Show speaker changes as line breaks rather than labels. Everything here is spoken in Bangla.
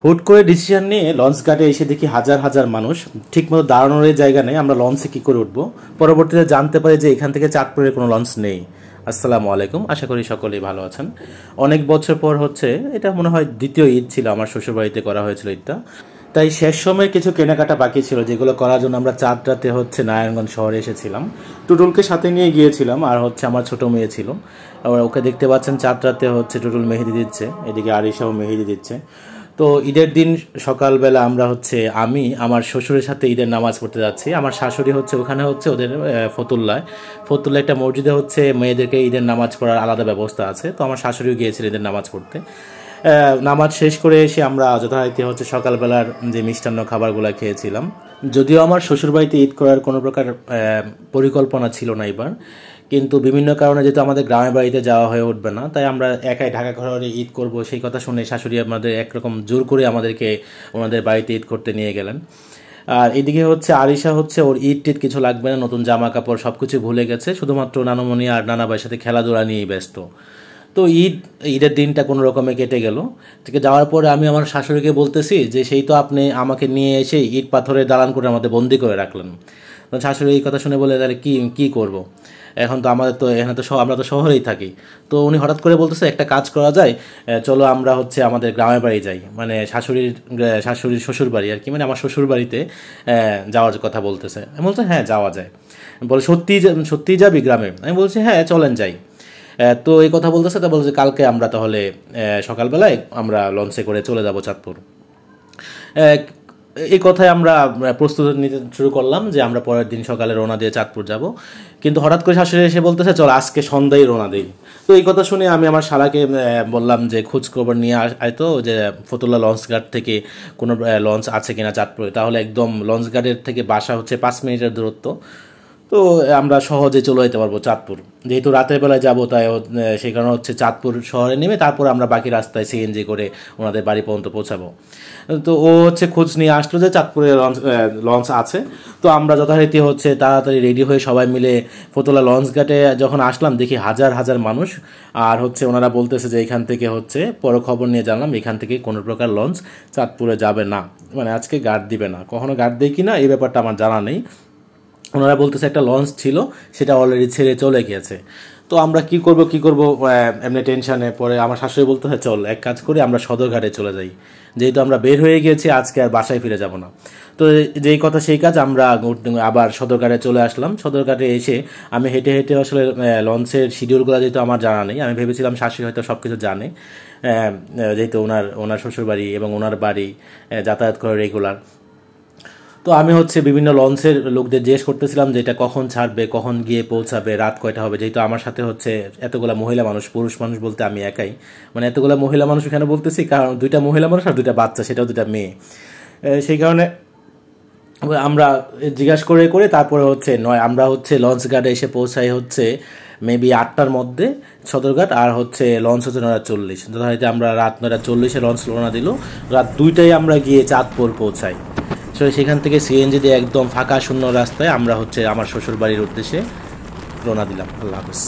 হুট করে ডিসিশন নিয়ে লঞ্চ ঘাটে এসে দেখি হাজার হাজার মানুষ, ঠিকমতো দাঁড়ানোর জায়গা নেই। আমরা লঞ্চে কি করে উঠবো, পরবর্তীতে জানতে পারি যে এখান থেকে চাঁদপুরের কোনো লঞ্চ নেই। আসসালামু আলাইকুম, আশা করি সকলেই ভালো আছেন। অনেক বছর পর হচ্ছে, এটা মনে হয় দ্বিতীয় ঈদ ছিল, আমার শ্বশুরবাড়িতে করা হয়েছিল ঈদটা। তাই শেষ সময় কিছু কেনাকাটা বাকি ছিল, যেগুলো করার জন্য আমরা চাঁদ রাতে হচ্ছে নারায়ণগঞ্জ শহরে এসেছিলাম। টুটুলকে সাথে নিয়ে গিয়েছিলাম, আর হচ্ছে আমার ছোট মেয়ে ছিল। আবার ওকে দেখতে পাচ্ছেন চাঁদ রাতে হচ্ছে টুটুল মেহেদি দিচ্ছে, এদিকে আরিশাও মেহেদি দিচ্ছে। তো ঈদের দিন সকালবেলা আমরা আমি আমার শ্বশুরের সাথে ঈদের নামাজ পড়তে যাচ্ছি। আমার শাশুড়ি ওখানে ওদের ফতুল্লায় একটা মসজিদে মেয়েদেরকে ঈদের নামাজ পড়ার আলাদা ব্যবস্থা আছে। তো আমার শাশুড়িও গিয়েছিল ঈদের নামাজ পড়তে। নামাজ শেষ করে এসে আমরা যথারীতি সকালবেলার যে মিষ্টান্ন খাবারগুলো খেয়েছিলাম। যদিও আমার শ্বশুরবাড়িতে ঈদ করার কোনো প্রকার পরিকল্পনা ছিল না এবার, কিন্তু বিভিন্ন কারণে যেহেতু আমাদের গ্রামের বাড়িতে যাওয়া হয়ে উঠবে না, তাই আমরা একাই ঢাকা শহরে ঈদ করব, সেই কথা শুনে শাশুড়ি আমাদের একরকম জোর করে আমাদেরকে ওনাদের বাড়িতে ঈদ করতে নিয়ে গেলেন। আর এদিকে আরিশা ওর ঈদ টিদ কিছু লাগবে না, নতুন জামা কাপড় সব কিছু ভুলে গেছে, শুধুমাত্র নানুমণি আর নানাবাইয়ের সাথে খেলাধুলা নিয়েই ব্যস্ত। তো ঈদের দিনটা কোনো রকমে কেটে গেল। থেকে যাওয়ার পরে আমি আমার শাশুড়িকে বলতেছি যে সেই তো আপনি আমাকে নিয়ে এসে ঈদ পাথরে দালান করে আমাদের বন্দি করে রাখলেন। শাশুড়ি এই কথা শুনে বলে, তাহলে কি করব, এখন তো আমাদের তো এখানে তো আমরা তো শহরেই থাকি। তো উনি হঠাৎ করে বলতেছে একটা কাজ করা যায়, চলো আমরা আমাদের গ্রামের বাড়ি যাই, মানে শাশুড়ির শ্বশুর বাড়ি আর কি, মানে আমার শ্বশুর বাড়িতে যাওয়ার কথা বলতেছে। আমি বলছি হ্যাঁ যাওয়া যায়। বলে সত্যিই যাবি গ্রামে? আমি বলছি হ্যাঁ চলেন যাই। তো এই কথা বলতেছে, তা বলছে কালকে আমরা তাহলে সকালবেলায় আমরা লঞ্চে করে চলে যাব চাঁদপুর। এই কথায় আমরা প্রস্তুতি নিতে শুরু করলাম যে আমরা পরের দিন সকালে রওনা দিয়ে চাঁদপুর যাব। কিন্তু হঠাৎ করে শাশুড়ি এসে বলতেছে চল আজকে সন্ধ্যায় রওনা দিই। তো এই কথা শুনে আমি আমার শালাকে বললাম যে খোঁজ খবর নিয়ে আয়তো যে ফতুল্লা লঞ্চ ঘাট থেকে কোনো লঞ্চ আছে কিনা চাঁদপুরে, তাহলে একদম লঞ্চ ঘাটের থেকে বাসা 5 মিনিটের দূরত্ব। তো আমরা সহজে চলে যেতে পারবো চাঁদপুর, যেহেতু রাতের বেলায় যাবো, তাই সেই কারণে চাঁদপুর শহরে নেমে তারপর আমরা বাকি রাস্তায় সিএনজি করে ওনাদের বাড়ি পর্যন্ত পৌঁছাবো। তো ও খোঁজ নিয়ে আসলো যে চাঁদপুরে লঞ্চ আছে। তো আমরা যথারীতি তাড়াতাড়ি রেডি হয়ে সবাই মিলে ফতুল্লা লঞ্চ ঘাটে যখন আসলাম, দেখি হাজার হাজার মানুষ। আর ওনারা বলতেছে যে এখান থেকে পরে খবর নিয়ে জানলাম এখান থেকে কোনো প্রকার লঞ্চ চাঁদপুরে যাবে না, মানে আজকে গার্ড দিবে না। কখনো গার্ড দেয় কি না এই ব্যাপারটা আমার জানা নেই। ওনারা বলতেছে একটা লঞ্চ ছিল, সেটা অলরেডি ছেড়ে চলে গিয়েছে। তো আমরা কি করব এমনি টেনশানে পরে আমার শাশুড়ি বলতেছে চল এক কাজ করি, আমরা সদরঘাটে চলে যাই, যেহেতু আমরা বের হয়ে গিয়েছি আজকে আর বাসায় ফিরে যাব না। তো যেই কথা সেই কাজ, আমরা আবার সদরঘাটে চলে আসলাম। সদরঘাটে এসে আমি হেঁটে হেঁটে লঞ্চের শিডিউলগুলো যেহেতু আমার জানা নেই, আমি ভেবেছিলাম শাশুড়ি হয়তো সব কিছু জানে, যেহেতু ওনার শ্বশুরবাড়ি এবং ওনার বাড়ি যাতায়াত করে রেগুলার। তো আমি বিভিন্ন লঞ্চের লোকদের জিজ্ঞেস করতেছিলাম যে এটা কখন ছাড়বে, কখন গিয়ে পৌঁছাবে, রাত কয়টা হবে, যেহেতু আমার সাথে এতগুলা মহিলা মানুষ, পুরুষ মানুষ বলতে আমি একাই, মানে এতগুলা মহিলা মানুষ এখানে বলতেছি কারণ 2টা মহিলা মানুষ আর 2টা বাচ্চা, সেটাও 2টা মেয়ে। সেই কারণে আমরা জিজ্ঞাসা করে তারপরে আমরা লঞ্চ ঘাটে এসে পৌঁছাই মেবি 8টার মধ্যে সদরঘাট, আর লঞ্চ 9:40। যথারীতি আমরা রাত 9:40 লঞ্চ রওনা দিল, রাত 2টায় আমরা গিয়ে চাঁদপুর পৌঁছাই। সেখান থেকে সিএনজি দিয়ে একদম ফাঁকা শূন্য রাস্তায় আমরা আমার শ্বশুর বাড়ির উদ্দেশ্যে রওনা দিলাম। আল্লাহ হাফেজ।